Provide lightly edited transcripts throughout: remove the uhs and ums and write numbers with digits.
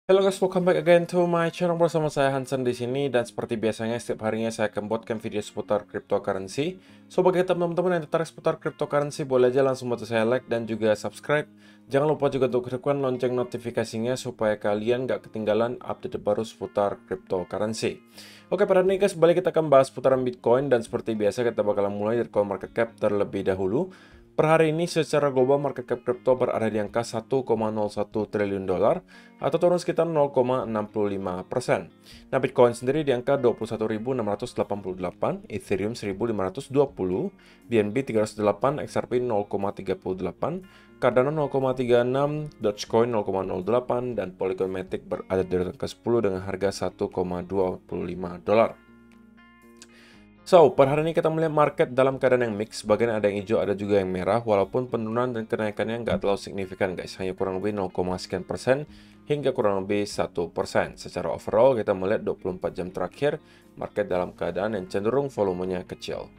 Halo guys, welcome back again to my channel bersama saya Hansen di sini dan seperti biasanya setiap harinya saya akan buatkan video seputar cryptocurrency. So bagi teman-teman yang tertarik seputar cryptocurrency boleh aja langsung bantu saya like dan juga subscribe. Jangan lupa juga untuk aktifkan lonceng notifikasinya supaya kalian gak ketinggalan update baru seputar cryptocurrency. Oke, pada ini guys, balik kita akan bahas seputaran Bitcoin dan seperti biasa kita bakalan mulai dari coin market cap terlebih dahulu. Per hari ini secara global market cap crypto berada di angka 1,01 triliun dolar atau turun sekitar 0,65%. Nah, Bitcoin sendiri di angka 21.688, Ethereum 1.520, BNB 308, XRP 0,38, Cardano 0,36, Dogecoin 0,08, dan Polygon Matic berada di angka 10 dengan harga 1,25 dolar. So, per hari ini kita melihat market dalam keadaan yang mix, bagian ada yang hijau, ada juga yang merah, walaupun penurunan dan kenaikannya nggak terlalu signifikan guys, hanya kurang lebih 0, sekian persen hingga kurang lebih 1%. Secara overall kita melihat 24 jam terakhir, market dalam keadaan yang cenderung volumenya kecil.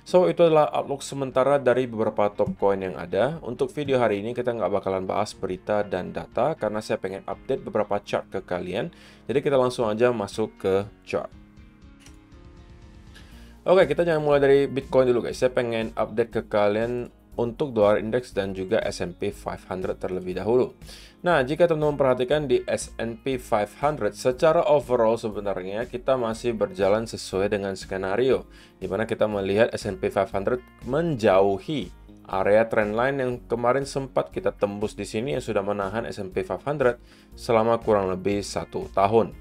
So, itu adalah outlook sementara dari beberapa top coin yang ada. Untuk video hari ini kita nggak bakalan bahas berita dan data, karena saya pengen update beberapa chart ke kalian. Jadi kita langsung aja masuk ke chart. Oke, kita jangan mulai dari Bitcoin dulu guys. Saya pengen update ke kalian untuk dolar index dan juga S&P 500 terlebih dahulu. Nah, jika teman-teman perhatikan di S&P 500 secara overall sebenarnya kita masih berjalan sesuai dengan skenario, di mana kita melihat S&P 500 menjauhi area trendline yang kemarin sempat kita tembus di sini yang sudah menahan S&P 500 selama kurang lebih 1 tahun.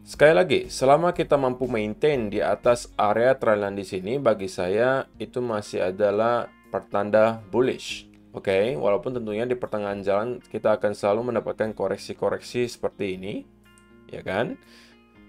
Sekali lagi, selama kita mampu maintain di atas area trendline di sini, bagi saya itu masih adalah pertanda bullish. Oke, walaupun tentunya di pertengahan jalan kita akan selalu mendapatkan koreksi-koreksi seperti ini, ya kan?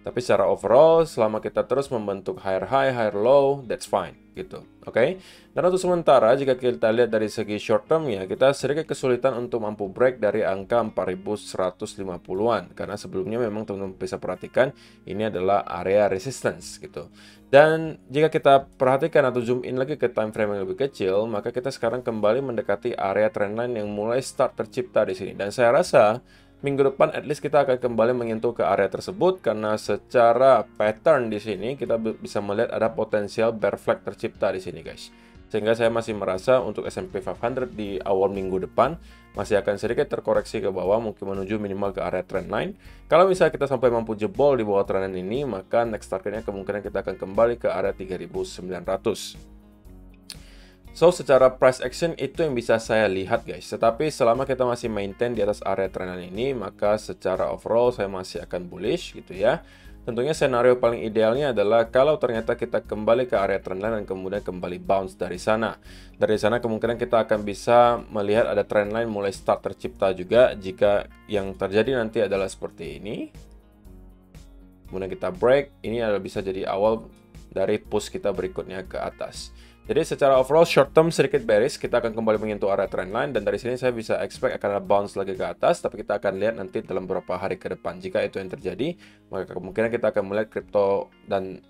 Tapi secara overall, selama kita terus membentuk higher high, higher low, that's fine, gitu. Oke? Dan untuk sementara, jika kita lihat dari segi short term ya, kita sedikit kesulitan untuk mampu break dari angka 4150-an. Karena sebelumnya memang teman-teman bisa perhatikan, ini adalah area resistance, gitu. Dan jika kita perhatikan atau zoom in lagi ke time frame yang lebih kecil, maka kita sekarang kembali mendekati area trendline yang mulai start tercipta di sini. Dan saya rasa minggu depan at least kita akan kembali menyentuh ke area tersebut karena secara pattern di sini kita bisa melihat ada potensial bear flag tercipta di sini guys. Sehingga saya masih merasa untuk S&P 500 di awal minggu depan masih akan sedikit terkoreksi ke bawah, mungkin menuju minimal ke area trendline. Kalau misalnya kita sampai mampu jebol di bawah trendline ini, maka next targetnya kemungkinan kita akan kembali ke area 3900. So, secara price action itu yang bisa saya lihat guys. Tetapi selama kita masih maintain di atas area trendline ini, maka secara overall saya masih akan bullish gitu ya. Tentunya senario paling idealnya adalah kalau ternyata kita kembali ke area trendline dan kemudian kembali bounce dari sana. Dari sana kemungkinan kita akan bisa melihat ada trendline mulai start tercipta juga jika yang terjadi nanti adalah seperti ini. Kemudian kita break, ini adalah bisa jadi awal dari push kita berikutnya ke atas. Jadi secara overall short term sedikit bearish, kita akan kembali menyentuh area trendline dan dari sini saya bisa expect akan ada bounce lagi ke atas, tapi kita akan lihat nanti dalam beberapa hari ke depan. Jika itu yang terjadi, maka kemungkinan kita akan melihat crypto dan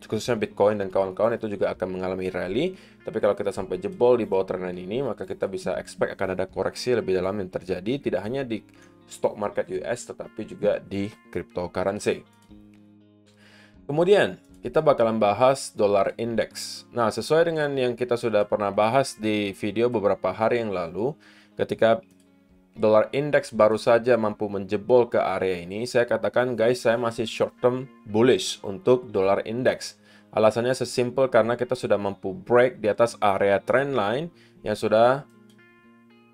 khususnya Bitcoin dan kawan-kawan itu juga akan mengalami rally. Tapi kalau kita sampai jebol di bawah trendline ini, maka kita bisa expect akan ada koreksi lebih dalam yang terjadi, tidak hanya di stock market US tetapi juga di cryptocurrency. Kemudian kita bakalan bahas dolar index. Nah, sesuai dengan yang kita sudah pernah bahas di video beberapa hari yang lalu, ketika dolar index baru saja mampu menjebol ke area ini, saya katakan guys, saya masih short term bullish untuk dolar index. Alasannya sesimpel karena kita sudah mampu break di atas area trendline yang sudah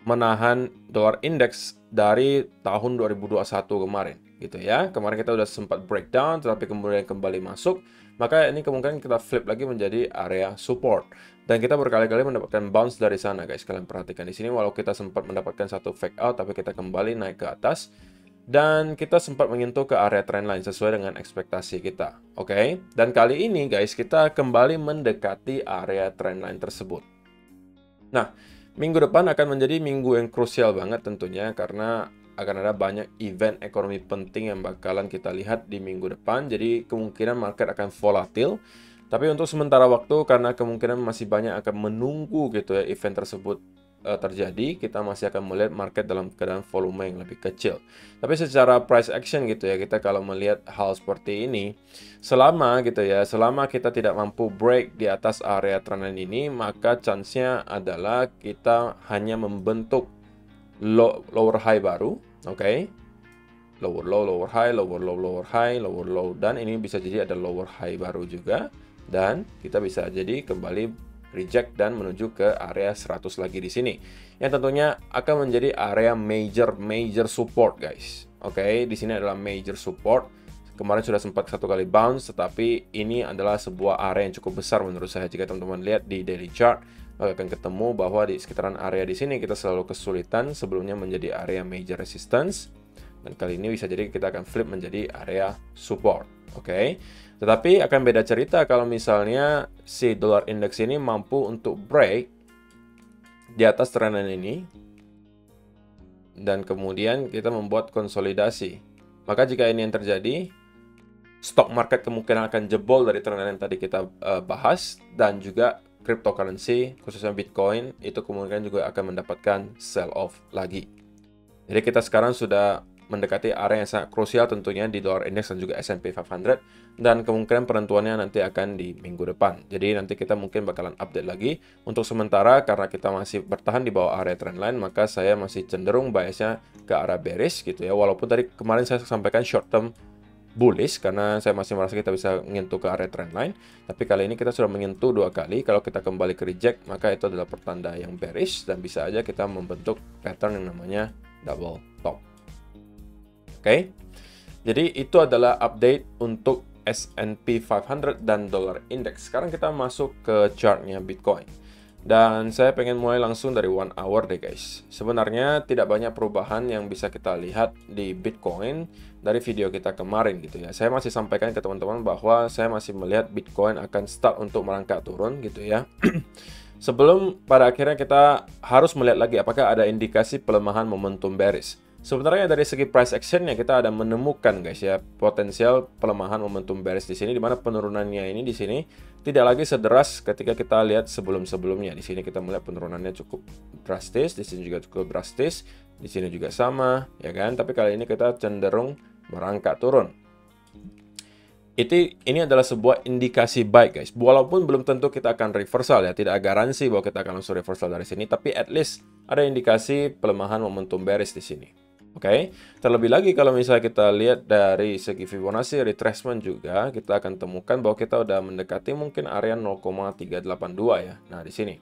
menahan dolar index dari tahun 2021 kemarin gitu ya. Kemarin kita udah sempat breakdown tetapi kemudian kembali masuk, maka ini kemungkinan kita flip lagi menjadi area support. Dan kita berkali-kali mendapatkan bounce dari sana guys. Kalian perhatikan di sini walau kita sempat mendapatkan satu fake out tapi kita kembali naik ke atas dan kita sempat menyentuh ke area trendline sesuai dengan ekspektasi kita. Oke? Dan kali ini guys kita kembali mendekati area trendline tersebut. Nah, minggu depan akan menjadi minggu yang krusial banget tentunya karena akan ada banyak event ekonomi penting yang bakalan kita lihat di minggu depan. Jadi kemungkinan market akan volatil. Tapi untuk sementara waktu karena kemungkinan masih banyak akan menunggu gitu ya event tersebut terjadi, kita masih akan melihat market dalam keadaan volume yang lebih kecil. Tapi secara price action gitu ya, kita kalau melihat hal seperti ini, selama kita tidak mampu break di atas area trendline ini, maka chance-nya adalah kita hanya membentuk lower high baru, oke? Lower low, lower high, lower low, lower high, lower low, dan ini bisa jadi ada lower high baru juga, dan kita bisa jadi kembali reject dan menuju ke area 100 lagi di sini. Yang tentunya akan menjadi area major support, guys. Oke, di sini adalah major support. Kemarin sudah sempat satu kali bounce, tetapi ini adalah sebuah area yang cukup besar menurut saya. Jika teman-teman lihat di daily chart, akan ketemu bahwa di sekitaran area di sini kita selalu kesulitan sebelumnya menjadi area major resistance. Dan kali ini bisa jadi kita akan flip menjadi area support. Oke. Tetapi akan beda cerita kalau misalnya si dollar index ini mampu untuk break di atas trendline ini dan kemudian kita membuat konsolidasi. Maka jika ini yang terjadi, stock market kemungkinan akan jebol dari trendline yang tadi kita bahas, dan juga cryptocurrency khususnya Bitcoin itu kemungkinan juga akan mendapatkan sell off lagi. Jadi kita sekarang sudah mendekati area yang sangat krusial tentunya di dollar index dan juga S&P 500, dan kemungkinan penentuannya nanti akan di minggu depan. Jadi nanti kita mungkin bakalan update lagi. Untuk sementara karena kita masih bertahan di bawah area trendline, maka saya masih cenderung biasnya ke arah bearish gitu ya. Walaupun tadi kemarin saya sampaikan short term bullish karena saya masih merasa kita bisa menyentuh ke area trendline, tapi kali ini kita sudah menyentuh 2 kali. Kalau kita kembali ke reject, maka itu adalah pertanda yang bearish dan bisa aja kita membentuk pattern yang namanya double top. Oke, jadi itu adalah update untuk S&P 500 dan dollar index. Sekarang kita masuk ke chartnya Bitcoin. Dan saya pengen mulai langsung dari 1 hour deh guys. Sebenarnya tidak banyak perubahan yang bisa kita lihat di Bitcoin dari video kita kemarin gitu ya. Saya masih sampaikan ke teman-teman bahwa saya masih melihat Bitcoin akan start untuk merangkak turun gitu ya. Sebelum pada akhirnya kita harus melihat lagi apakah ada indikasi pelemahan momentum bearish. Sebenarnya dari segi price actionnya kita ada menemukan guys ya potensial pelemahan momentum bearish di sini, di mana penurunannya ini di sini tidak lagi sederas ketika kita lihat sebelum-sebelumnya. Di sini kita melihat penurunannya cukup drastis, di sini juga cukup drastis, di sini juga sama ya kan. Tapi kali ini kita cenderung merangkak turun. Ini adalah sebuah indikasi baik guys. Walaupun belum tentu kita akan reversal ya, tidak garansi bahwa kita akan langsung reversal dari sini, tapi at least ada indikasi pelemahan momentum bearish di sini. Oke, terlebih lagi kalau misalnya kita lihat dari segi Fibonacci retracement juga, kita akan temukan bahwa kita udah mendekati mungkin area 0,382 ya. Nah, di sini.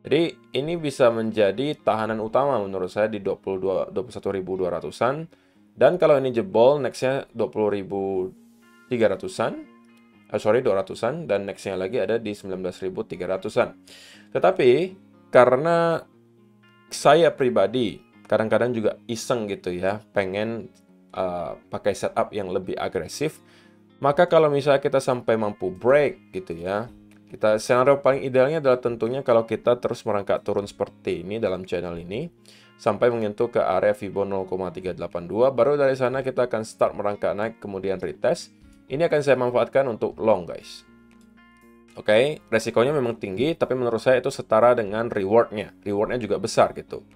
Jadi, ini bisa menjadi tahanan utama menurut saya di 21.200-an. Dan kalau ini jebol, nextnya 20.300-an. 200-an, dan nextnya lagi ada di 19.300-an. Tetapi, karena saya pribadi kadang-kadang juga iseng gitu ya, pengen pakai setup yang lebih agresif. Maka kalau misalnya kita sampai mampu break gitu ya, scenario paling idealnya adalah tentunya kalau kita terus merangkak turun seperti ini dalam channel ini, sampai menyentuh ke area Fibo 0,382, baru dari sana kita akan start merangkak naik, kemudian retest. Ini akan saya manfaatkan untuk long guys. Oke, resikonya memang tinggi, tapi menurut saya itu setara dengan rewardnya. Rewardnya juga besar gitu.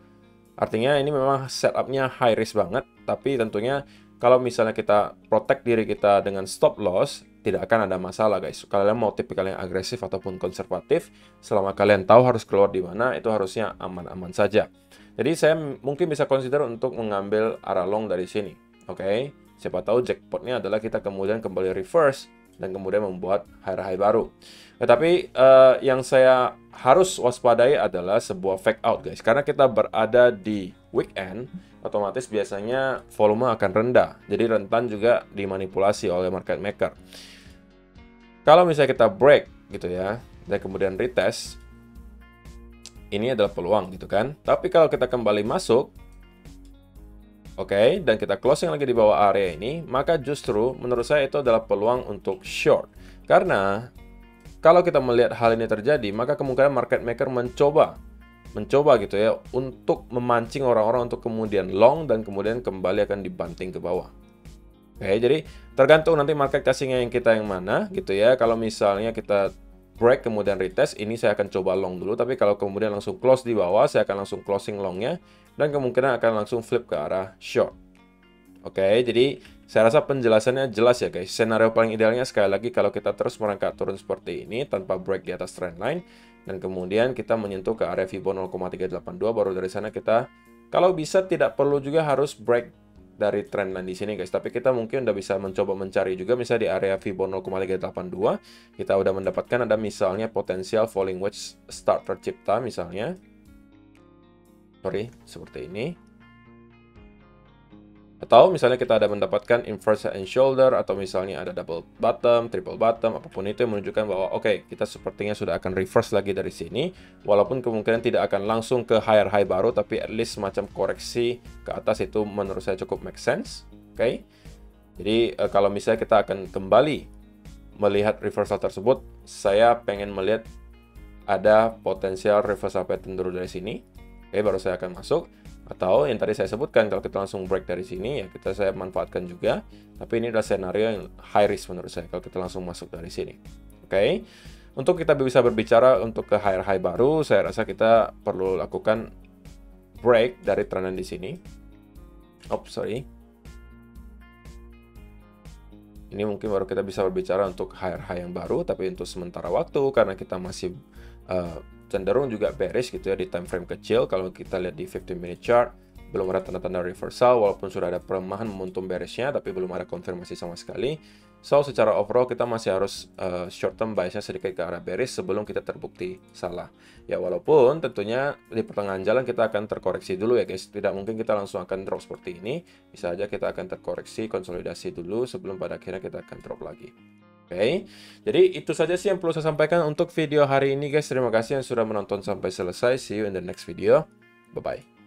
Artinya ini memang setupnya high risk banget, tapi tentunya kalau misalnya kita protect diri kita dengan stop loss, tidak akan ada masalah guys. Kalian mau tipikal yang agresif ataupun konservatif, selama kalian tahu harus keluar di mana, itu harusnya aman-aman saja. Jadi saya mungkin bisa consider untuk mengambil arah long dari sini. Oke, siapa tahu jackpotnya adalah kita kemudian kembali reverse dan kemudian membuat high baru. Tetapi yang saya harus waspadai adalah sebuah fake out guys, karena kita berada di weekend, otomatis biasanya volume akan rendah, jadi rentan juga dimanipulasi oleh market maker. Kalau misalnya kita break gitu ya, dan kemudian retest, ini adalah peluang gitu kan. Tapi kalau kita kembali masuk, oke, dan kita closing lagi di bawah area ini, maka justru menurut saya itu adalah peluang untuk short. Karena kalau kita melihat hal ini terjadi, maka kemungkinan market maker mencoba gitu ya untuk memancing orang-orang untuk kemudian long dan kemudian kembali akan dibanting ke bawah. Oke, jadi tergantung nanti market casingnya yang kita yang mana gitu ya. Kalau misalnya kita break kemudian retest, ini saya akan coba long dulu, tapi kalau kemudian langsung close di bawah, saya akan langsung closing longnya, dan kemungkinan akan langsung flip ke arah short. Oke, jadi saya rasa penjelasannya jelas ya guys. Senario paling idealnya sekali lagi kalau kita terus merangkak turun seperti ini tanpa break di atas trendline, dan kemudian kita menyentuh ke area Fibo 0,382, baru dari sana kita kalau bisa tidak perlu juga harus break dari trendline di sini guys, tapi kita mungkin udah bisa mencoba mencari juga misalnya di area Fibo 0,382 kita udah mendapatkan ada misalnya potensial falling wedge start tercipta misalnya. Seperti ini. Atau misalnya kita ada mendapatkan inverse head and shoulder, atau misalnya ada double bottom, triple bottom, apapun itu yang menunjukkan bahwa oke, kita sepertinya sudah akan reverse lagi dari sini. Walaupun kemungkinan tidak akan langsung ke higher high baru, tapi at least semacam koreksi ke atas itu menurut saya cukup make sense. Oke. Jadi kalau misalnya kita akan kembali melihat reversal tersebut, saya pengen melihat ada potensial reversal pattern dulu dari sini. Oke, baru saya akan masuk. Atau yang tadi saya sebutkan, kalau kita langsung break dari sini, ya saya manfaatkan juga. Tapi ini adalah senario yang high risk menurut saya, kalau kita langsung masuk dari sini. Oke, untuk kita bisa berbicara untuk ke higher high baru, saya rasa kita perlu lakukan break dari trend di sini. Ini mungkin baru kita bisa berbicara untuk higher high yang baru, tapi untuk sementara waktu, karena kita masih cenderung juga bearish gitu ya di time frame kecil. Kalau kita lihat di 15 minute chart, belum ada tanda-tanda reversal, walaupun sudah ada pelemahan momentum bearishnya, tapi belum ada konfirmasi sama sekali. So, secara overall kita masih harus short term biasnya sedikit ke arah bearish sebelum kita terbukti salah. Ya, walaupun tentunya di pertengahan jalan kita akan terkoreksi dulu ya guys. Tidak mungkin kita langsung akan drop seperti ini. Bisa aja kita akan terkoreksi, konsolidasi dulu sebelum pada akhirnya kita akan drop lagi. Oke, jadi itu saja sih yang perlu saya sampaikan untuk video hari ini guys. Terima kasih yang sudah menonton sampai selesai. See you in the next video. Bye-bye.